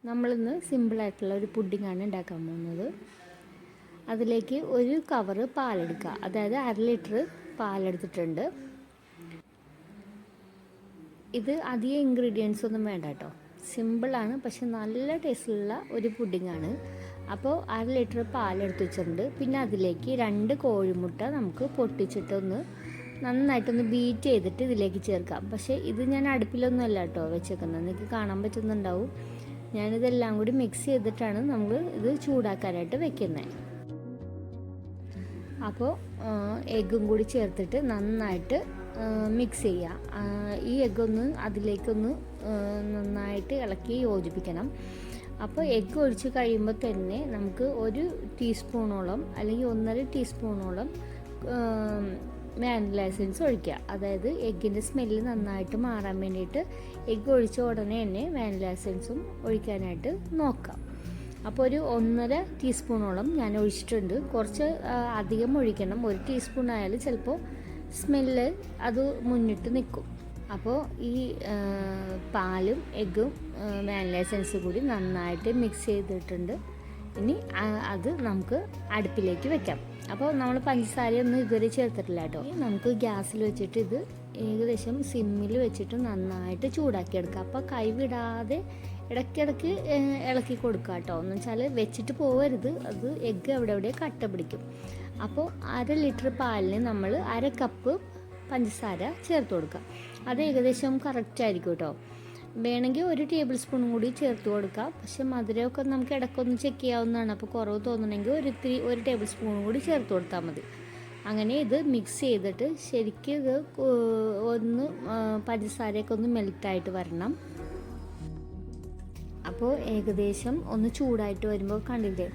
നമ്മളിന്ന് സിമ്പിളായിട്ടുള്ള ഒരു പുഡിങ്ങാണ് ഉണ്ടാക്കാൻ പോകുന്നത്. അതിലേക്ക് ഒരു കവറ് പാലെടുക്കുക, അതായത് 1/2 ലിറ്റർ പാലെടുത്തിട്ടുണ്ട്. ഇത് അധികം ഇൻഗ്രീഡിയൻസ് ഒന്നും വേണ്ട കേട്ടോ, സിമ്പിളാണ്, പക്ഷെ നല്ല ടേസ്റ്റുള്ള ഒരു പുഡിങ്ങാണ്. അപ്പോൾ 1/2 ലിറ്റർ പാലെടുത്ത് വെച്ചിട്ടുണ്ട്. പിന്നെ അതിലേക്ക് 2 കോഴിമുട്ട നമുക്ക് പൊട്ടിച്ചിട്ടൊന്ന് നന്നായിട്ടൊന്ന് ബീറ്റ് ചെയ്തിട്ട് ഇതിലേക്ക് ചേർക്കാം. പക്ഷേ ഇത് ഞാൻ അടുപ്പിലൊന്നും അല്ല കേട്ടോ വെച്ചേക്കുന്നത്, നിങ്ങൾക്ക് കാണാൻ പറ്റുന്നുണ്ടാവും. ഞാനിതെല്ലാം കൂടി മിക്സ് ചെയ്തിട്ടാണ് നമ്മൾ ഇത് ചൂടാക്കാനായിട്ട് വെക്കുന്നത്. അപ്പോൾ എഗ്ഗും കൂടി ചേർത്തിട്ട് നന്നായിട്ട് മിക്സ് ചെയ്യുക. ഈ എഗ്ഗൊന്ന് അതിലേക്കൊന്ന് നന്നായിട്ട് ഇളക്കി യോജിപ്പിക്കണം. അപ്പോൾ എഗ്ഗ് ഒഴിച്ച് കഴിയുമ്പോൾ തന്നെ നമുക്ക് 1 ടീസ്പൂണോളം അല്ലെങ്കിൽ 1.5 ടീസ്പൂണോളം വാനില എസൻസ് ഒഴിക്കുക. അതായത് എഗ്ഗിൻ്റെ സ്മെല്ല് നന്നായിട്ട് മാറാൻ വേണ്ടിയിട്ട് എഗ്ഗ് ഒഴിച്ച ഉടനെ തന്നെ വാനില എസൻസും ഒഴിക്കാനായിട്ട് നോക്കാം. അപ്പോൾ ഒരു 1.5 ടീസ്പൂണോളം ഞാൻ ഒഴിച്ചിട്ടുണ്ട്. കുറച്ച് അധികം ഒഴിക്കണം, 1 ടീസ്പൂൺ ആയാലും ചിലപ്പോൾ സ്മെല്ല് അത് മുന്നിട്ട് നിൽക്കും. അപ്പോൾ ഈ പാലും എഗ്ഗും വാനില എസൻസും കൂടി നന്നായിട്ട് മിക്സ് ചെയ്തിട്ടുണ്ട്. ഇനി അത് നമുക്ക് അടുപ്പിലേക്ക് വെക്കാം. അപ്പോൾ നമ്മൾ പഞ്ചസാരയൊന്നും ഇതുവരെ ചേർത്തിട്ടില്ല കേട്ടോ. നമുക്ക് ഗ്യാസിൽ വെച്ചിട്ട് ഇത് ഏകദേശം സിമ്മിൽ വെച്ചിട്ട് നന്നായിട്ട് ചൂടാക്കിയെടുക്കാം. അപ്പോൾ കൈവിടാതെ ഇടയ്ക്കിടയ്ക്ക് ഇളക്കി കൊടുക്കുക കേട്ടോ. എന്ന് വെച്ചാൽ വെച്ചിട്ട് പോകരുത്, അത് എഗ്ഗ് എവിടെ കട്ട പിടിക്കും. അപ്പോൾ 1/2 ലിറ്റർ പാലിന് നമ്മൾ 1/2 കപ്പ് പഞ്ചസാര ചേർത്ത് കൊടുക്കുക. അത് ഏകദേശം കറക്റ്റ് ആയിരിക്കും കേട്ടോ. വേണമെങ്കിൽ 1 ടേബിൾ സ്പൂൺ കൂടി ചേർത്ത് കൊടുക്കാം. പക്ഷെ മധുരമൊക്കെ നമുക്ക് ഇടയ്ക്കൊന്ന് ചെക്ക് ചെയ്യാവുന്നതാണ്. അപ്പോൾ കുറവ് തോന്നണമെങ്കിൽ 1 ടേബിൾ സ്പൂൺ കൂടി ചേർത്ത് കൊടുത്താൽ മതി. അങ്ങനെ ഇത് മിക്സ് ചെയ്തിട്ട് ശരിക്കും ഇത് ഒന്ന് പഞ്ചസാരയൊക്കെ ഒന്ന് മെൽറ്റായിട്ട് വരണം. അപ്പോൾ ഏകദേശം ഒന്ന് ചൂടായിട്ട് വരുമ്പോൾ കണ്ടില്ലേ,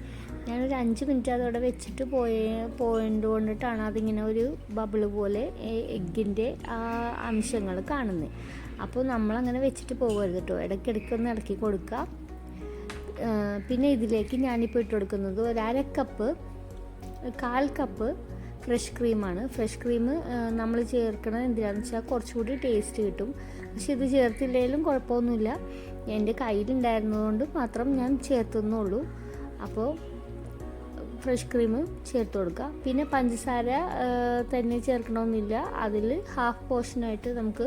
ഞാനൊരു 5 മിനിറ്റ് അതോടെ വെച്ചിട്ട് പോയത് കൊണ്ടിട്ടാണ് അതിങ്ങനെ ഒരു ബബിള് പോലെ എഗ്ഗിൻ്റെ ആ അംശങ്ങൾ കാണുന്നത്. അപ്പോൾ നമ്മളങ്ങനെ വെച്ചിട്ട് പോകരുത് കേട്ടോ, ഇടയ്ക്കിടയ്ക്കൊന്ന് ഇളക്കി കൊടുക്കുക. പിന്നെ ഇതിലേക്ക് ഞാനിപ്പോൾ ഇട്ട് കൊടുക്കുന്നത് 1/2 കപ്പ് 1/4 കപ്പ് ഫ്രഷ് ക്രീമാണ്. ഫ്രഷ് ക്രീം നമ്മൾ ചേർക്കണത് എന്തിനാണെന്ന് വെച്ചാൽ കുറച്ചുകൂടി ടേസ്റ്റ് കിട്ടും. പക്ഷെ ഇത് ചേർത്തില്ലെങ്കിലും കുഴപ്പമൊന്നുമില്ല, എൻ്റെ കയ്യിലുണ്ടായിരുന്നതുകൊണ്ട് മാത്രം ഞാൻ ചേർത്തുന്നുള്ളൂ. അപ്പോൾ ഫ്രഷ് ക്രീം ചേർത്ത് കൊടുക്കുക. പിന്നെ പഞ്ചസാര തന്നെ ചേർക്കണമെന്നില്ല, അതിൽ ഹാഫ് പോർഷനായിട്ട് നമുക്ക്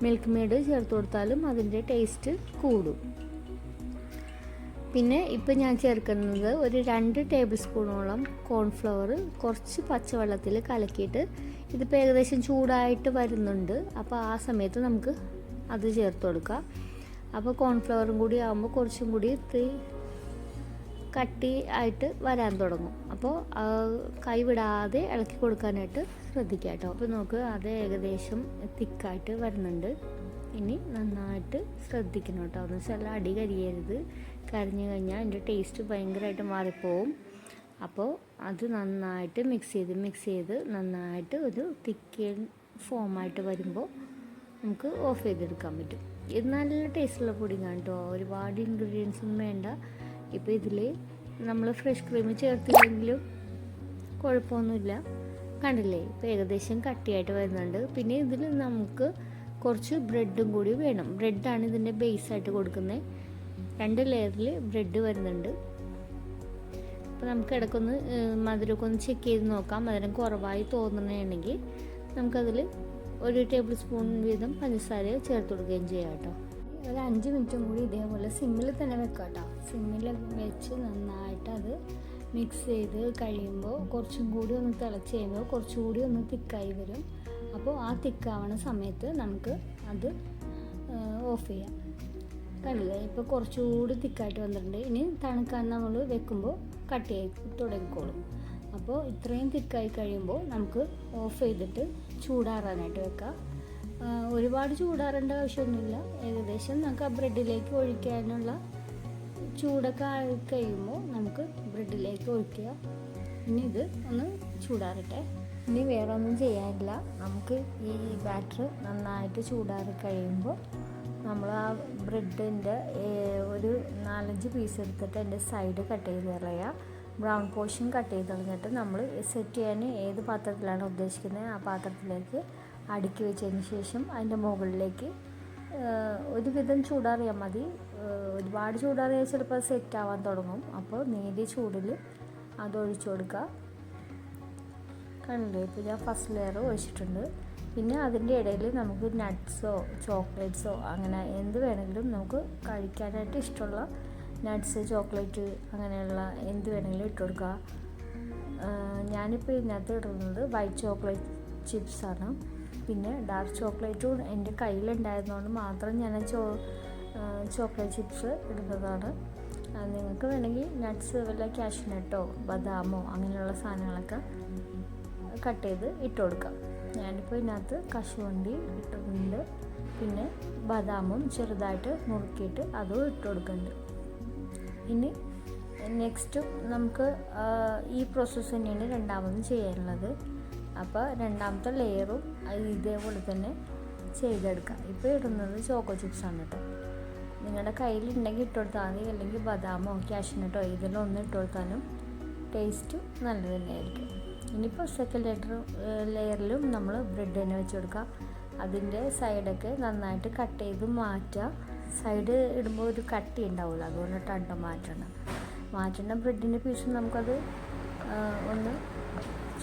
മിൽക്ക് മെയ്ഡ് ചേർത്ത് കൊടുത്താലും അതിൻ്റെ ടേസ്റ്റ് കൂടും. പിന്നെ ഇപ്പം ഞാൻ ചേർക്കുന്നത് ഒരു 2 ടേബിൾ സ്പൂണോളം കോൺഫ്ലവർ കുറച്ച് പച്ചവെള്ളത്തിൽ കലക്കിയിട്ട്, ഇതിപ്പോൾ ഏകദേശം ചൂടായിട്ട് വരുന്നുണ്ട്. അപ്പോൾ ആ സമയത്ത് നമുക്ക് അത് ചേർത്ത് കൊടുക്കാം. അപ്പോൾ കോൺഫ്ലവറും കൂടി ആകുമ്പോൾ കുറച്ചും കൂടി കട്ടി ആയിട്ട് വരാൻ തുടങ്ങും. അപ്പോൾ കൈവിടാതെ ഇളക്കി കൊടുക്കാനായിട്ട് ശ്രദ്ധിക്കുക കേട്ടോ. അപ്പോൾ നമുക്ക് അത് ഏകദേശം തിക്കായിട്ട് വരുന്നുണ്ട്. ഇനി നന്നായിട്ട് ശ്രദ്ധിക്കണം കേട്ടോ, എന്ന് വെച്ചാൽ അടി കരിയരുത്. കരിഞ്ഞു കഴിഞ്ഞാൽ അതിൻ്റെ ടേസ്റ്റ് ഭയങ്കരമായിട്ട് മാറിപ്പോവും. അപ്പോൾ അത് നന്നായിട്ട് മിക്സ് ചെയ്ത് നന്നായിട്ട് ഒരു തിക്ക് ഫോമായിട്ട് വരുമ്പോൾ നമുക്ക് ഓഫ് ചെയ്തെടുക്കാൻ പറ്റും. ഇത് നല്ല ടേസ്റ്റുള്ള പുഡിങ്ങാണ് കേട്ടോ, ഒരുപാട് ഇൻഗ്രീഡിയൻസ് ഒന്നും വേണ്ട. ഇപ്പോൾ ഇതിൽ നമ്മൾ ഫ്രഷ് ക്രീം ചേർത്തില്ലെങ്കിലും കുഴപ്പമൊന്നുമില്ല. കണ്ടില്ലേ, ഇപ്പോൾ ഏകദേശം കട്ടിയായിട്ട് വരുന്നുണ്ട്. പിന്നെ ഇതിൽ നമുക്ക് കുറച്ച് ബ്രെഡും കൂടി വേണം. ബ്രെഡാണ് ഇതിൻ്റെ ബേസായിട്ട് കൊടുക്കുന്നത്. 2 ലെയറിൽ ബ്രെഡ് വരുന്നുണ്ട്. അപ്പോൾ നമുക്ക് ഇടയ്ക്കൊന്ന് മധുരമൊക്കെ ഒന്ന് ചെക്ക് ചെയ്ത് നോക്കാം. മധുരം കുറവായി തോന്നുകയാണെങ്കിൽ നമുക്കതിൽ 1 ടേബിൾ സ്പൂൺ വീതം പഞ്ചസാര ചേർത്ത് കൊടുക്കുകയും ചെയ്യാം കേട്ടോ. ഒരു 5 മിനിറ്റും കൂടി ഇതേപോലെ സിമ്മിൽ തന്നെ വെക്കാം കേട്ടോ. സിമ്മിൽ വെച്ച് നന്നായിട്ട് അത് മിക്സ് ചെയ്ത് കഴിയുമ്പോൾ കുറച്ചും കൂടി ഒന്ന് തിളച്ച് കഴിയുമ്പോൾ കുറച്ചുകൂടി ഒന്ന് തിക്കായി വരും. അപ്പോൾ ആ തിക്കാവണ സമയത്ത് നമുക്ക് അത് ഓഫ് ചെയ്യാം. കണ്ടില്ലേ, ഇപ്പോൾ കുറച്ചുകൂടി തിക്കായിട്ട് വന്നിട്ടുണ്ട്. ഇനി തണുക്കാൻ നമ്മൾ വെക്കുമ്പോൾ കട്ടിയായി തുടങ്ങിക്കോളും. അപ്പോൾ ഇത്രയും തിക്കായി കഴിയുമ്പോൾ നമുക്ക് ഓഫ് ചെയ്തിട്ട് ചൂടാറാനായിട്ട് വെക്കാം. ഒരുപാട് ചൂടാറേണ്ട ആവശ്യമൊന്നുമില്ല. ഏകദേശം നമുക്ക് ആ ബ്രെഡിലേക്ക് ഒഴിക്കാനുള്ള ചൂടൊക്കെ ആയി കഴിയുമ്പോൾ നമുക്ക് ബ്രെഡിലേക്ക് ഒഴിക്കുക. ഇനി ഇത് ഒന്ന് ചൂടാറട്ടെ. ഇനി വേറെ ഒന്നും ചെയ്യാനില്ല. നമുക്ക് ഈ ബാറ്റർ നന്നായിട്ട് ചൂടാറി കഴിയുമ്പോൾ നമ്മൾ ആ ബ്രെഡിൻ്റെ ഒരു 4-5 പീസ് എടുത്തിട്ട് അതിൻ്റെ സൈഡ് കട്ട് ചെയ്ത് കളയുക. ബ്രൗൺ പോർഷൻ കട്ട് ചെയ്ത് കളഞ്ഞിട്ട് നമ്മൾ സെറ്റ് ചെയ്യാൻ ഏത് പാത്രത്തിലാണ് ഉദ്ദേശിക്കുന്നത് ആ പാത്രത്തിലേക്ക് അടുക്കി വെച്ചതിന് ശേഷം അതിൻ്റെ മുകളിലേക്ക് ഒരുവിധം ചൂടാറിയാൽ മതി. ഒരുപാട് ചൂടാറിയാൽ ചിലപ്പോൾ സെറ്റ് ആവാൻ തുടങ്ങും. അപ്പോൾ നേരിയ ചൂടിൽ അത് ഒഴിച്ചു കൊടുക്കുക. കണ്ടില്ലേ, ഇപ്പോൾ ഞാൻ ഫസ്റ്റ് ലെയർ ഒഴിച്ചിട്ടുണ്ട്. പിന്നെ അതിൻ്റെ ഇടയിൽ നമുക്ക് നട്ട്സോ ചോക്ലേറ്റ്സോ അങ്ങനെ എന്ത് വേണമെങ്കിലും നമുക്ക് കഴിക്കാനായിട്ട് ഇഷ്ടമുള്ള നട്ട്സ്, ചോക്ലേറ്റ് അങ്ങനെയുള്ള എന്ത് വേണമെങ്കിലും ഇട്ട് കൊടുക്കുക. ഞാനിപ്പോൾ ഇതിനകത്ത് ഇടുന്നത് വൈറ്റ് ചോക്ലേറ്റ് ചിപ്സാണ്. പിന്നെ ഡാർക്ക് ചോക്ലേറ്റും എൻ്റെ കയ്യിലുണ്ടായിരുന്നതുകൊണ്ട് മാത്രം ഞാൻ ചോക്ലേറ്റ് ചിപ്സ് ഇടുന്നതാണ്. നിങ്ങൾക്ക് വേണമെങ്കിൽ നട്ട്സ് വല്ല കാഷ്യൂനട്ടോ ബദാമോ അങ്ങനെയുള്ള സാധനങ്ങളൊക്കെ കട്ട് ചെയ്ത് ഇട്ട് കൊടുക്കാം. ഞാനിപ്പോൾ ഇതിനകത്ത് കശുവണ്ടി ഇട്ടിട്ടുണ്ട്. പിന്നെ ബദാമും ചെറുതായിട്ട് നുറുക്കിയിട്ട് അതും ഇട്ട് കൊടുക്കുന്നുണ്ട്. ഇനി നെക്സ്റ്റ് നമുക്ക് ഈ പ്രോസസ്സ് തന്നെയാണ് രണ്ടാമതും ചെയ്യാനുള്ളത്. അപ്പോൾ രണ്ടാമത്തെ ലെയറും ഇതേപോലെ തന്നെ ചെയ്തെടുക്കാം. ഇപ്പോൾ ഇടുന്നത് ചോക്കോ ചിപ്സാണ് കേട്ടോ. നിങ്ങളുടെ കയ്യിലുണ്ടെങ്കിൽ ഇട്ട് കൊടുത്താൽ മതി, അല്ലെങ്കിൽ ബദാമോ കാഷ്യൂനട്ടോ ഇതിലൊന്നും ഇട്ട് കൊടുത്താലും ടേസ്റ്റ് നല്ലത് തന്നെയായിരിക്കും. ഇനിയിപ്പോൾ സെക്കൻഡ് ലെയറിലും നമ്മൾ ബ്രെഡ് തന്നെ വെച്ച് കൊടുക്കുക. അതിൻ്റെ സൈഡൊക്കെ നന്നായിട്ട് കട്ട് ചെയ്ത് മാറ്റുക. സൈഡ് ഇടുമ്പോൾ ഒരു കട്ടി ഉണ്ടാവില്ല, അതുകൊണ്ടിട്ടാണ് മാറ്റുന്ന ബ്രെഡിൻ്റെ പീസ് നമുക്കത് ഒന്ന്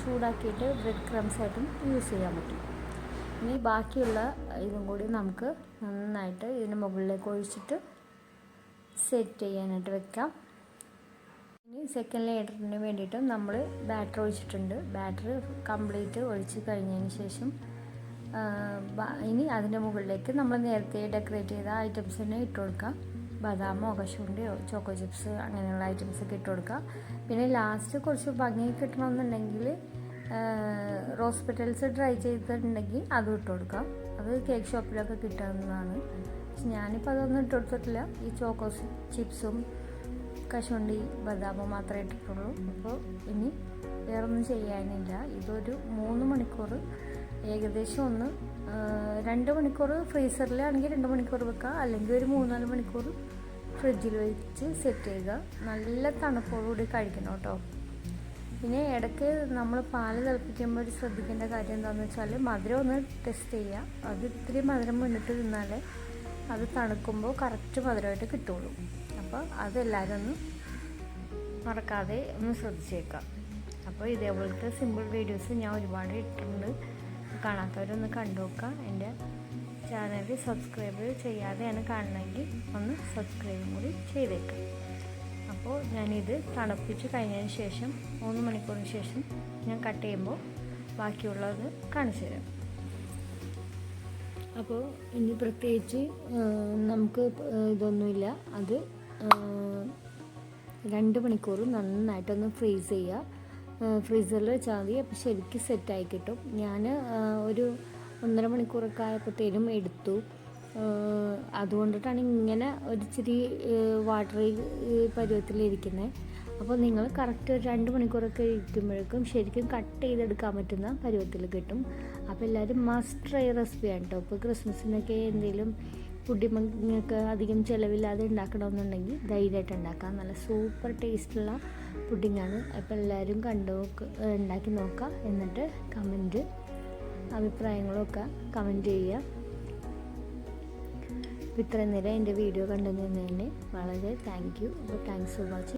ചൂടാക്കിയിട്ട് ബ്രെഡ് ക്രംസ് ആയിട്ടും യൂസ് ചെയ്യാൻ പറ്റും. ഇനി ബാക്കിയുള്ള ഇതും കൂടി നമുക്ക് നന്നായിട്ട് ഇതിന് മുകളിലേക്ക് ഒഴിച്ചിട്ട് സെറ്റ് ചെയ്യാനായിട്ട് വെക്കാം. ഇനി സെക്കൻഡ് ലെയറിന് വേണ്ടിയിട്ട് നമ്മൾ ബാറ്റർ ഒഴിച്ചിട്ടുണ്ട്. ബാറ്റർ കംപ്ലീറ്റ് ഒഴിച്ച് കഴിഞ്ഞതിന് ശേഷം ഇനി അതിൻ്റെ മുകളിലേക്ക് നമ്മൾ നേരത്തെ ഡെക്കറേറ്റ് ചെയ്ത ഐറ്റംസ് തന്നെ ഇട്ട് കൊടുക്കാം. ബദാമോ കശുവണ്ടിയോ ചോക്കോ ചിപ്സ് അങ്ങനെയുള്ള ഐറ്റംസൊക്കെ ഇട്ട് കൊടുക്കുക. പിന്നെ ലാസ്റ്റ് കുറച്ച് ഭംഗി കിട്ടണമെന്നുണ്ടെങ്കിൽ റോസ് പെറ്റൽസ് ഡ്രൈ ചെയ്തിട്ടുണ്ടെങ്കിൽ അതും ഇട്ട് കൊടുക്കാം. അത് കേക്ക് ഷോപ്പിലൊക്കെ കിട്ടാവുന്നതാണ്. പക്ഷെ ഞാനിപ്പോൾ അതൊന്നും ഇട്ട് കൊടുത്തിട്ടില്ല. ഈ ചോക്കോ ചിപ്സും കശുവണ്ടി ബദാമും മാത്രമേ ഇട്ടിട്ടുള്ളൂ. അപ്പോൾ ഇനി വേറൊന്നും ചെയ്യാനില്ല. ഇതൊരു 3 മണിക്കൂർ ഏകദേശം 2 മണിക്കൂർ ഫ്രീസറിലാണെങ്കിൽ 2 മണിക്കൂർ വെക്കുക, അല്ലെങ്കിൽ ഒരു 3-4 മണിക്കൂർ ഫ്രിഡ്ജിൽ വെച്ച് സെറ്റ് ചെയ്യുക. നല്ല തണുപ്പോടുകൂടി കഴിക്കണം കേട്ടോ. പിന്നെ ഇടയ്ക്ക് നമ്മൾ പാല് തിളപ്പിക്കുമ്പോൾ ഒരു ശ്രദ്ധിക്കേണ്ട കാര്യം എന്താണെന്ന് വെച്ചാൽ മധുരം ഒന്ന് ടെസ്റ്റ് ചെയ്യുക. അത് ഇത്തിരി മധുരം മുന്നിട്ട് തിന്നാലേ അത് തണുക്കുമ്പോൾ കറക്റ്റ് മധുരമായിട്ട് കിട്ടുള്ളൂ. അപ്പോൾ അതെല്ലാവരും ഒന്ന് മറക്കാതെ ഒന്ന് ശ്രദ്ധിച്ചേക്കാം. അപ്പോൾ ഇതേപോലത്തെ സിമ്പിൾ വീഡിയോസ് ഞാൻ ഒരുപാട് ഇട്ടിട്ടുണ്ട്. കാണാത്തവരൊന്ന് കണ്ടു നോക്കുക. എൻ്റെ ചാനൽ സബ്സ്ക്രൈബ് ചെയ്യാതെയാണ് കാണണമെങ്കിൽ ഒന്ന് സബ്സ്ക്രൈബും കൂടി ചെയ്തേക്കാം. അപ്പോൾ ഞാനിത് തണുപ്പിച്ച് കഴിഞ്ഞതിന് ശേഷം 3 മണിക്കൂറിന് ശേഷം ഞാൻ കട്ട് ചെയ്യുമ്പോൾ ബാക്കിയുള്ളത് കാണിച്ചു തരാം. അപ്പോൾ ഇനി പ്രത്യേകിച്ച് നമുക്ക് ഇതൊന്നുമില്ല. അത് 2 മണിക്കൂർ നന്നായിട്ടൊന്ന് ഫ്രീസ് ചെയ്യുക. ഫ്രീസറിൽ വെച്ചാൽ മതി. അപ്പോൾ ശരിക്കും സെറ്റായി കിട്ടും. ഞാൻ ഒരു 1.5 മണിക്കൂറൊക്കെ ആയപ്പോഴത്തേനും എടുത്തു. അതുകൊണ്ടിട്ടാണ് ഇങ്ങനെ ഒരിച്ചിരി വാട്ടറി പരുവത്തിലിരിക്കുന്നത്. അപ്പോൾ നിങ്ങൾ കറക്റ്റ് ഒരു 2 മണിക്കൂറൊക്കെ ഇരിക്കുമ്പോഴേക്കും ശരിക്കും കട്ട് ചെയ്തെടുക്കാൻ പറ്റുന്ന പരുവത്തിൽ കിട്ടും. അപ്പോൾ എല്ലാവരും മസ്റ്റ് ട്രൈ റെസിപ്പിയാണ് കേട്ടോ. ഇപ്പോൾ ക്രിസ്മസിനൊക്കെ എന്തെങ്കിലും പുഡിങ്ങൊക്കെ അധികം ചിലവില്ലാതെ ഉണ്ടാക്കണമെന്നുണ്ടെങ്കിൽ ധൈര്യമായിട്ട് ഉണ്ടാക്കാം. നല്ല സൂപ്പർ ടേസ്റ്റുള്ള പുഡിങ്ങാണ്. അപ്പോൾ എല്ലാവരും ഉണ്ടാക്കി നോക്കുക. എന്നിട്ട് കമൻറ്റ് അഭിപ്രായങ്ങളൊക്കെ കമൻറ്റ് ചെയ്യുക. ഇത്രയും നേരം എൻ്റെ വീഡിയോ കണ്ടുതന്നതിന് വളരെ താങ്ക് യു. അപ്പോൾ താങ്ക്സ് ഫോർ വാച്ചിങ്.